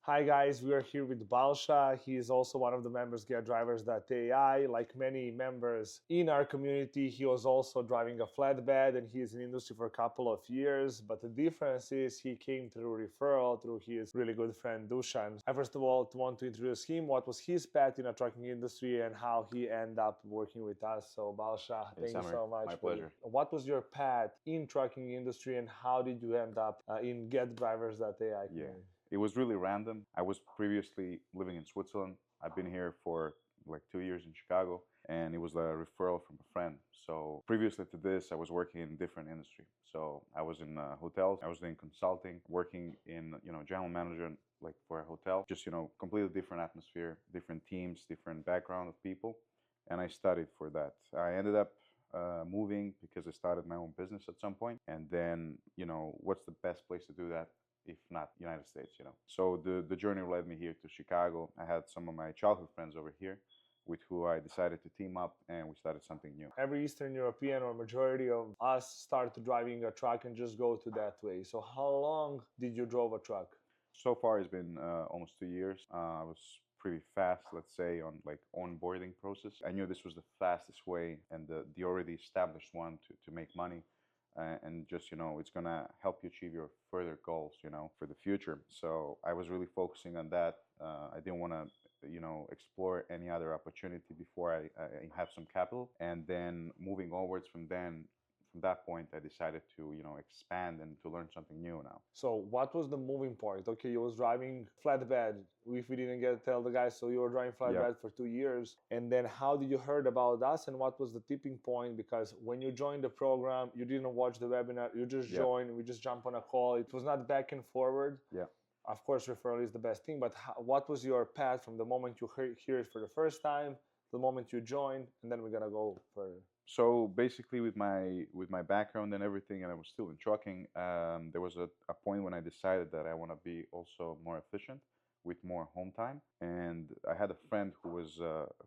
Hi guys, we are here with Balsa. He is also one of the members GetDrivers.ai. Like many members in our community, he was also driving a flatbed and he is in the industry for a couple of years. But the difference is he came through referral through his really good friend Dushan. I first of all want to introduce him, what was his path in the trucking industry and how he ended up working with us. So Balsa, Hey, thank you Samir, so much. my pleasure. What was your path in trucking industry and how did you end up in GetDrivers.ai Yeah, community? it was really random. I was previously living in Switzerland. I've been here for like 2 years in Chicago, and it was a referral from a friend. So previously to this, I was working in different industry. So I was in hotels. I was doing consulting, working in general manager like for a hotel. Just completely different atmosphere, different teams, different background of people, and I studied for that. I ended up moving because I started my own business at some point, and then what's the best place to do that if not United States. So the journey led me here to Chicago. I had some of my childhood friends over here with who I decided to team up and we started something new. Every Eastern European or majority of us start driving a truck and just go to that way. So how long did you drove a truck? So far it's been almost 2 years. I was pretty fast, let's say, on like onboarding process. I knew this was the fastest way and the already established one to make money. And just it's gonna help you achieve your further goals for the future. So I was really focusing on that. I didn't want to explore any other opportunity before I have some capital, and then moving onwards from that point I decided to expand and to learn something new now. So what was the moving point? Okay, you was driving flatbed. If we didn't get to tell the guys, so you were driving Yeah. flatbed for 2 years. And then how did you heard about us and what was the tipping point? Because when you joined the program, you didn't watch the webinar, you just Yeah. joined, we just jump on a call. It was not back and forward. Yeah. Of course, referral is the best thing, but what was your path from the moment you hear it for the first time, the moment you joined, and then we're gonna go further. So basically, with my background and everything, and I was still in trucking, there was a point when I decided that I want to be also more efficient with more home time. And I had a friend who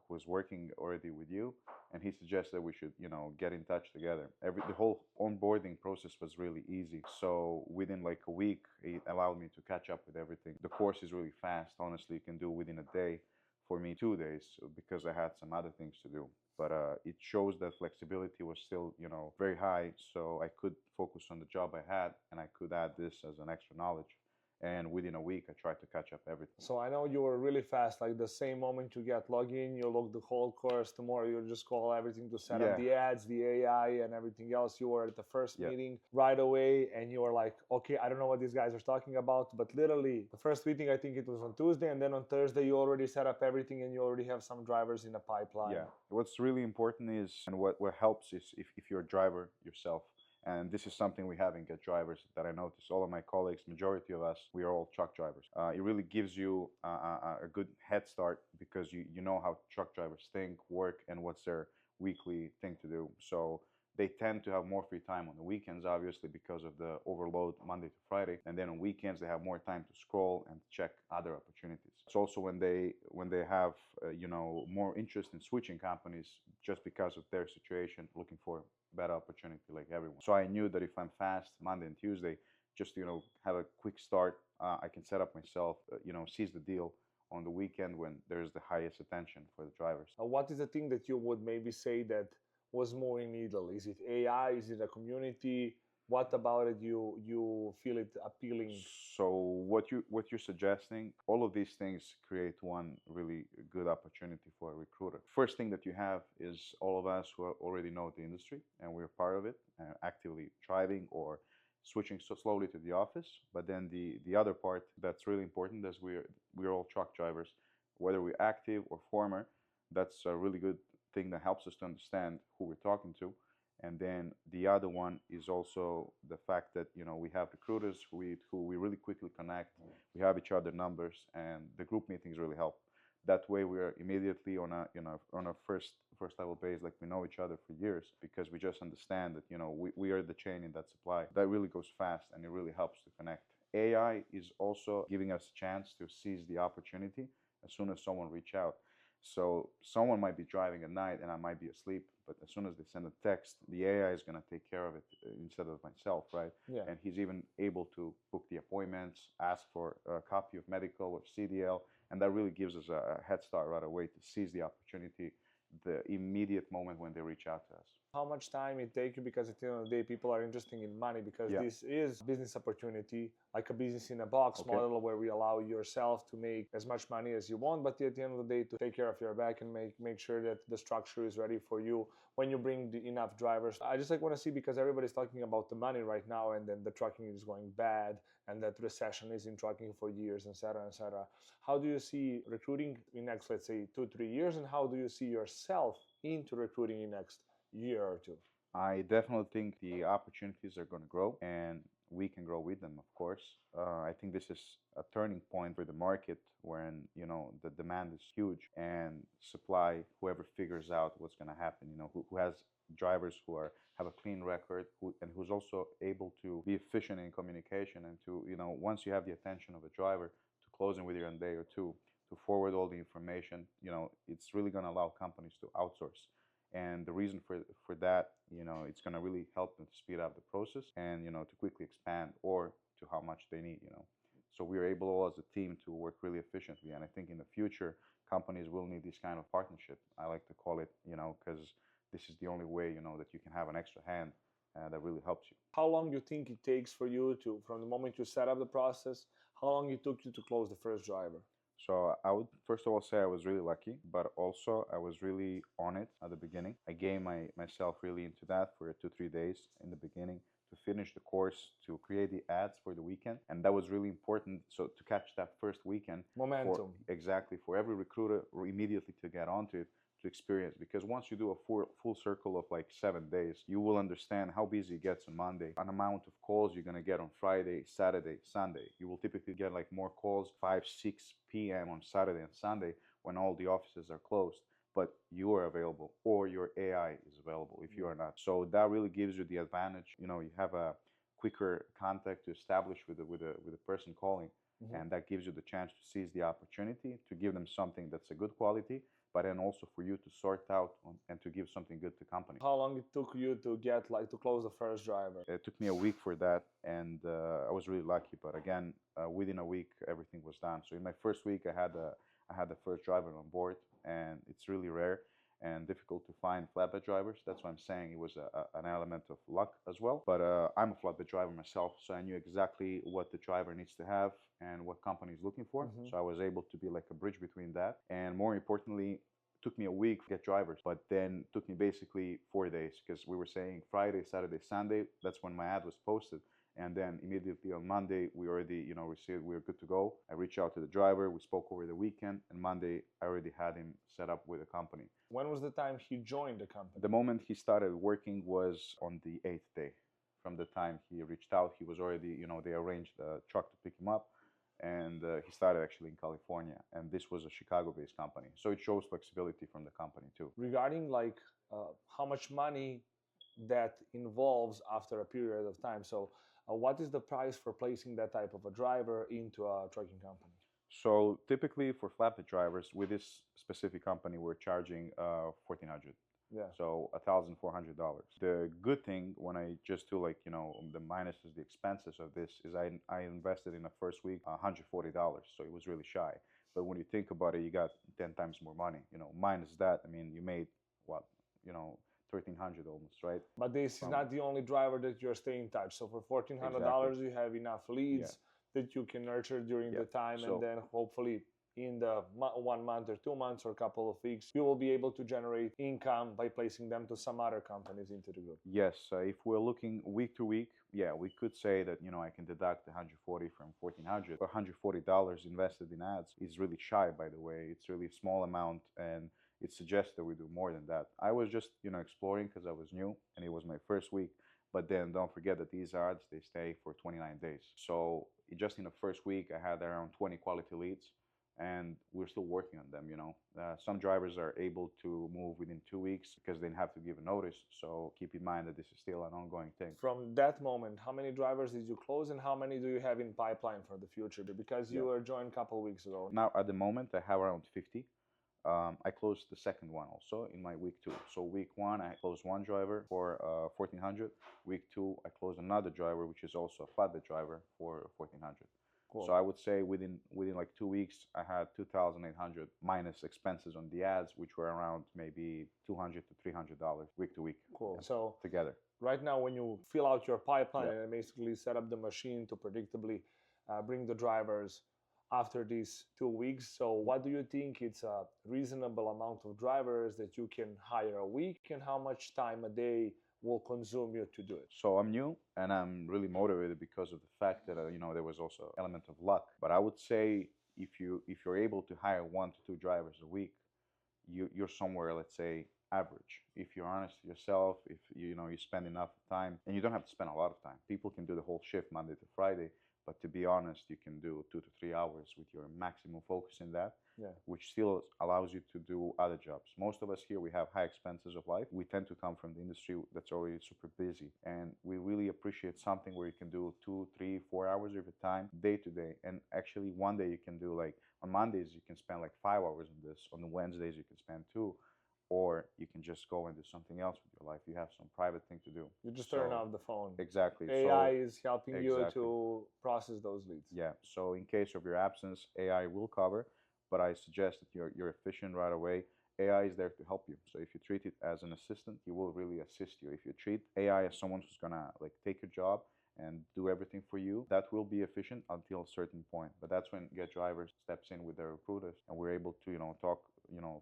was working already with you, and he suggested we should get in touch together. The whole onboarding process was really easy. So within like a week, it allowed me to catch up with everything. The course is really fast. Honestly, you can do within a day. For me, 2 days because I had some other things to do. But it shows that flexibility was still, very high. So I could focus on the job I had, and I could add this as an extra knowledge. And within a week, I tried to catch up everything. So I know you were really fast, like the same moment you get login, you log the whole course. Tomorrow you just call everything to set up Yeah. the ads, the AI, and everything else. You were at the first Yeah. meeting right away, and you were like, okay, I don't know what these guys are talking about, but literally the first meeting, I think it was on Tuesday, and then on Thursday you already set up everything, and you already have some drivers in the pipeline. Yeah. What's really important is, and what helps is if you're a driver yourself. And this is something we have in Get Drivers that I noticed. All of my colleagues, majority of us, we are all truck drivers. It really gives you a good head start because you know how truck drivers think, work, and what's their weekly thing to do. So they tend to have more free time on the weekends, obviously, because of the overload Monday to Friday. And then on weekends, they have more time to scroll and check other opportunities. It's also when they have more interest in switching companies just because of their situation, looking for better opportunity like everyone. So I knew that if I'm fast Monday and Tuesday, just have a quick start, I can set up myself, seize the deal on the weekend when there's the highest attention for the drivers. What is the thing that you would maybe say that was moving needle? Is it AI? Is it a community? What about it you feel it appealing? So what you're suggesting, all of these things create one really good opportunity for a recruiter. First thing that you have is all of us who already know the industry and we're part of it, actively driving or switching so slowly to the office. But then the other part that's really important is we're all truck drivers, whether we're active or former. That's a really good thing that helps us to understand who we're talking to. And then the other one is also the fact that we have recruiters who we really quickly connect. We have each other numbers, and the group meetings really help. That way, we are immediately on a first level base, like we know each other for years, because we just understand that we are the chain in that supply. That really goes fast, and it really helps to connect. AI is also giving us a chance to seize the opportunity as soon as someone reach out. So someone might be driving at night and I might be asleep, but as soon as they send a text, the AI is going to take care of it instead of myself, right? Yeah. And he's even able to book the appointments, ask for a copy of medical or CDL, and that really gives us a head start right away to seize the opportunity the immediate moment when they reach out to us. How much time it take you, because at the end of the day people are interested in money, because Yeah. this is business opportunity, like a business in a box Okay. model where we allow yourself to make as much money as you want, but at the end of the day to take care of your back and make sure that the structure is ready for you when you bring enough drivers. I just want to see, because everybody's talking about the money right now, and then the trucking is going bad, and that recession is in trucking for years, etc., etc. How do you see recruiting in next, let's say, 2-3 years, and how do you see yourself into recruiting in next year or two? I definitely think the opportunities are going to grow and we can grow with them, of course. I think this is a turning point for the market when, the demand is huge and supply, whoever figures out what's going to happen, who has drivers have a clean record and who's also able to be efficient in communication and to, once you have the attention of a driver, to close in with you in a day or two, to forward all the information, it's really going to allow companies to outsource. And the reason for that, it's going to really help them to speed up the process and, to quickly expand or to how much they need. So we're able all as a team to work really efficiently. And I think in the future, companies will need this kind of partnership. I like to call it, because this is the only way, that you can have an extra hand that really helps you. How long do you think it takes for you to, from the moment you set up the process, how long it took you to close the first driver? So I would first of all say I was really lucky, but also I was really on it at the beginning. I gave myself really into that for 2-3 days in the beginning to finish the course, to create the ads for the weekend, and that was really important. So to catch that first weekend, Momentum. exactly, for every recruiter immediately to get onto it, to experience, because once you do a full circle of like 7 days, you will understand how busy it gets on Monday, an amount of calls you're going to get on Friday, Saturday, Sunday. You will typically get like more calls 5-6 p.m. on Saturday and Sunday when all the offices are closed, but you are available or your AI is available if you are not. So that really gives you the advantage. You have a quicker contact to establish with the person calling, and that gives you the chance to seize the opportunity, to give them something that's a good quality, but then also for you to sort out and to give something good to company. How long it took you to get, like, to close the first driver? It took me a week for that, and I was really lucky. But again, within a week, everything was done. So in my first week, I had the first driver on board, and it's really rare and difficult to find flatbed drivers. That's why I'm saying it was an element of luck as well. But I'm a flatbed driver myself, so I knew exactly what the driver needs to have and what company is looking for. So I was able to be like a bridge between that. And more importantly, took me a week to get drivers, but then took me basically 4 days, because we were saying Friday, Saturday, Sunday. That's when my ad was posted. And then immediately on Monday, we already, received, we were good to go. I reached out to the driver. We spoke over the weekend, and Monday, I already had him set up with a company. When was the time he joined the company? The moment he started working was on the 8th day. From the time he reached out, he was already, they arranged a truck to pick him up. And he started actually in California, and this was a Chicago-based company. So it shows flexibility from the company too. Regarding, like, how much money that involves after a period of time. So what is the price for placing that type of a driver into a trucking company? So typically for flatbed drivers, with this specific company, we're charging $1,400. Yeah. So $1,400. The good thing when I just do like, the minuses, the expenses of this, is I invested in the first week $140. So it was really shy. But when you think about it, you got 10 times more money. Minus that, I mean, you made what, 1,300 almost, right? But this is not the only driver that you're staying in touch. So for $1,400, you have enough leads that you can nurture during the time, and then hopefully in the 1 month or 2 months or a couple of weeks, you will be able to generate income by placing them to some other companies into the group. Yes, if we're looking week to week, we could say that, I can deduct 140 from 1,400. $140 invested in ads is really shy, by the way. It's really a small amount, and it suggests that we do more than that. I was just, exploring because I was new and it was my first week. But then don't forget that these ads, they stay for 29 days. So just in the first week, I had around 20 quality leads, and we're still working on them. Some drivers are able to move within 2 weeks because they have to give a notice. So keep in mind that this is still an ongoing thing. From that moment, how many drivers did you close, and how many do you have in pipeline for the future? Because you were joined a couple of weeks ago. Now, at the moment, I have around 50. I closed the second one also in my week 2. So week 1, I closed one driver for 1400. Week 2, I closed another driver, which is also a flatbed driver for 1400. Cool. So I would say within like 2 weeks, I had 2,800 minus expenses on the ads, which were around maybe $200 to $300 week to week. Cool. Yeah, So together. right now, when you fill out your pipeline Yeah. and basically set up the machine to predictably bring the drivers after these 2 weeks, so what do you think it's a reasonable amount of drivers that you can hire a week, and how much time a day will consume you to do it? So I'm new and I'm really motivated because of the fact that there was also element of luck. But I would say if you're able to hire 1 to 2 drivers a week, you're somewhere, let's say, average. If you're honest to yourself, if you spend enough time, and you don't have to spend a lot of time. People can do the whole shift Monday to Friday, but to be honest, you can do 2 to 3 hours with your maximum focus in that, Yeah. which still allows you to do other jobs. Most of us here, we have high expenses of life. We tend to come from the industry that's already super busy, and we really appreciate something where you can do 2, 3, 4 hours of your time day to day. And actually, one day you can do, like, on Mondays you can spend like 5 hours on this. On the Wednesdays you can spend 2, or you can just go and do something else with your life. You have some private thing to do. You just turn off the phone. Exactly. AI So is helping you exactly. to process those leads. Yeah. So in case of your absence, AI will cover, but I suggest that you're efficient right away. AI is there to help you. So if you treat it as an assistant, he will really assist you. If you treat AI as someone who's gonna like take your job and do everything for you, that will be efficient until a certain point. But that's when Get Drivers steps in with their recruiters, and we're able to talk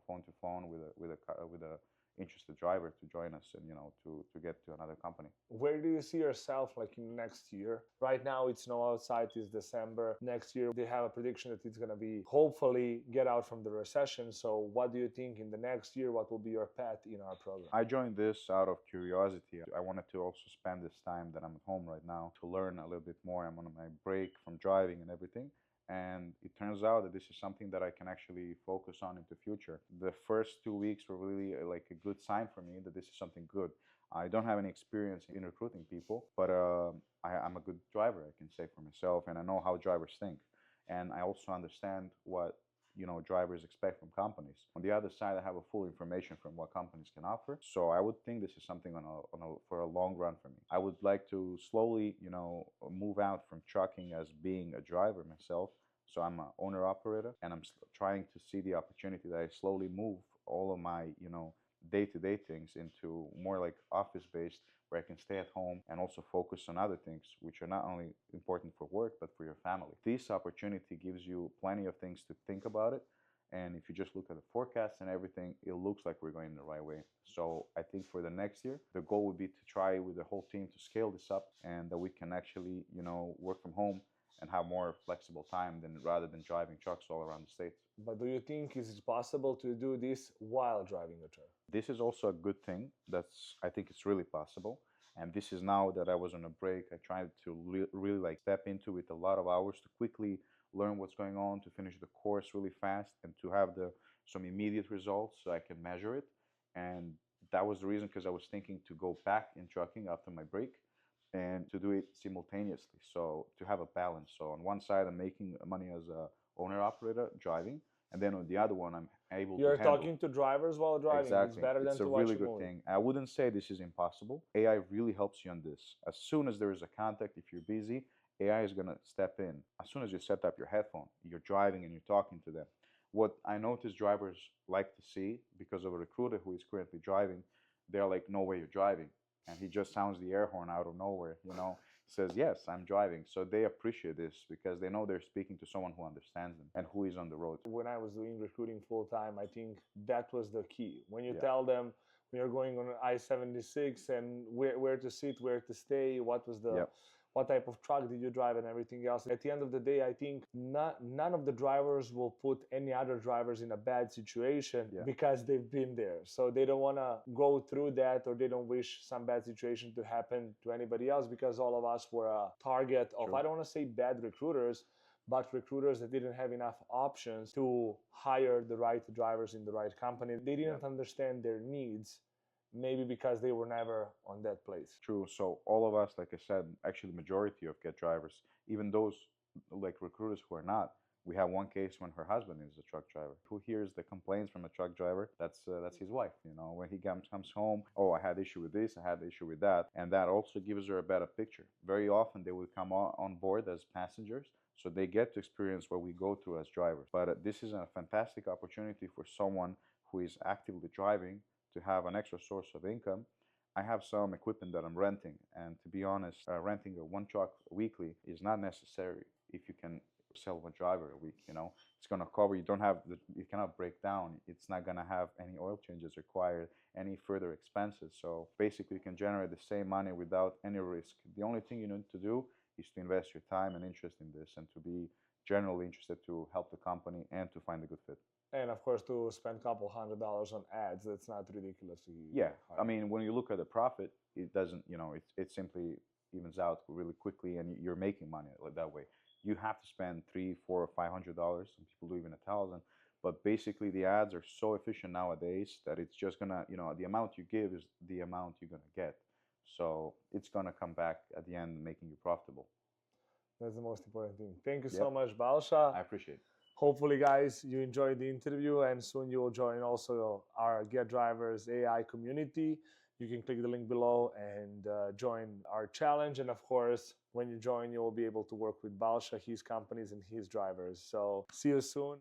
phone to phone with a interested driver to join us, and to get to another company. Where do you see yourself like in next year? Right now it's snow outside, it's December. Next year they have a prediction that it's going to be hopefully get out from the recession. So what do you think in the next year, what will be your path in our program? I joined this out of curiosity. I wanted to also spend this time that I'm at home right now to learn a little bit more. I'm on my break from driving and everything. And it turns out that this is something that I can actually focus on into future. The first 2 weeks were really like a good sign for me that this is something good. I don't have any experience in recruiting people, but I'm a good driver, I can say for myself, and I know how drivers think. And I also understand what drivers expect from companies. On the other side, I have a full information from what companies can offer. So I would think this is something for a long run for me. I would like to slowly, move out from trucking as being a driver myself. So I'm an owner operator, and I'm trying to see the opportunity that I slowly move all of my, day-to-day things into more like office-based, where I can stay at home and also focus on other things which are not only important for work but for your family. This opportunity gives you plenty of things to think about it, and if you just look at the forecast and everything, it looks like we're going in the right way. So I think for the next year, the goal would be to try with the whole team to scale this up, and that we can actually work from home and have more flexible time rather than driving trucks all around the States. But do you think is it possible to do this while driving a truck? This is also a good thing. I think it's really possible. And this is now that I was on a break. I tried to really like step into it a lot of hours to quickly learn what's going on, to finish the course really fast, and to have some immediate results so I can measure it. And that was the reason, because I was thinking to go back in trucking after my break and to do it simultaneously. So to have a balance. So on one side, I'm making money as a owner operator driving, and then on the other one, I'm able You're to handle. talking to drivers while driving. It's Exactly. better than It's a to watch really a good movie. thing. I wouldn't say this is impossible. AI really helps you on this. As soon as there is a contact, if you're busy, AI is going to step in. As soon as you set up your headphone, you're driving and you're talking to them. What I notice drivers like to see, because of a recruiter who is currently driving, they're like, "No way, you're driving." And he just sounds the air horn out of nowhere, says, "Yes, I'm driving." So they appreciate this because they know they're speaking to someone who understands them and who is on the road. When I was doing recruiting full time, I think that was the key. When you Yeah. tell them when you're going on I-76 and where to sit, where to stay, Yep. what type of truck did you drive and everything else. At the end of the day, I think none of the drivers will put any other drivers in a bad situation Yeah. because they've been there. So they don't want to go through that, or they don't wish some bad situation to happen to anybody else, because all of us were a target of, True. I don't want to say bad recruiters, but recruiters that didn't have enough options to hire the right drivers in the right company. They didn't understand their needs, maybe because they were never on that place. True. So all of us, like I said, actually majority of Get drivers, even those like recruiters who are not, We have one case when her husband is a truck driver. Who hears the complaints from a truck driver? That's his wife. You know, when he comes home, oh, I had issue with this, I had issue with that, and that also gives her a better picture. Very often they will come on board as passengers, so they get to experience what we go through as drivers. But this is a fantastic opportunity for someone who is actively driving to have an extra source of income. I have some equipment that I'm renting, and to be honest, renting a one truck weekly is not necessary if you can sell one driver a week. You know, it's gonna cover. You don't have the, it cannot break down. It's not gonna have any oil changes required, any further expenses. So basically, you can generate the same money without any risk. The only thing you need to do is to invest your time and interest in this, and to be generally interested to help the company and to find a good fit. And of course, to spend a couple $100 on ads, that's not ridiculously Yeah, high. I mean, when you look at the profit, it doesn't, you know, it simply evens out really quickly, and you're making money like that way. You have to spend three, $4, or $500. Some people do even 1,000. But basically, the ads are so efficient nowadays that it's just gonna, you know, the amount you give is the amount you're gonna get. So it's gonna come back at the end, making you profitable. That's the most important thing. Thank you so Yep, much, Balsa. I appreciate it. Hopefully, guys, you enjoyed the interview, and soon you will join also our Get Drivers AI community. You can click the link below and join our challenge. And of course, when you join, you will be able to work with Balsha, his companies, and his drivers. So see you soon.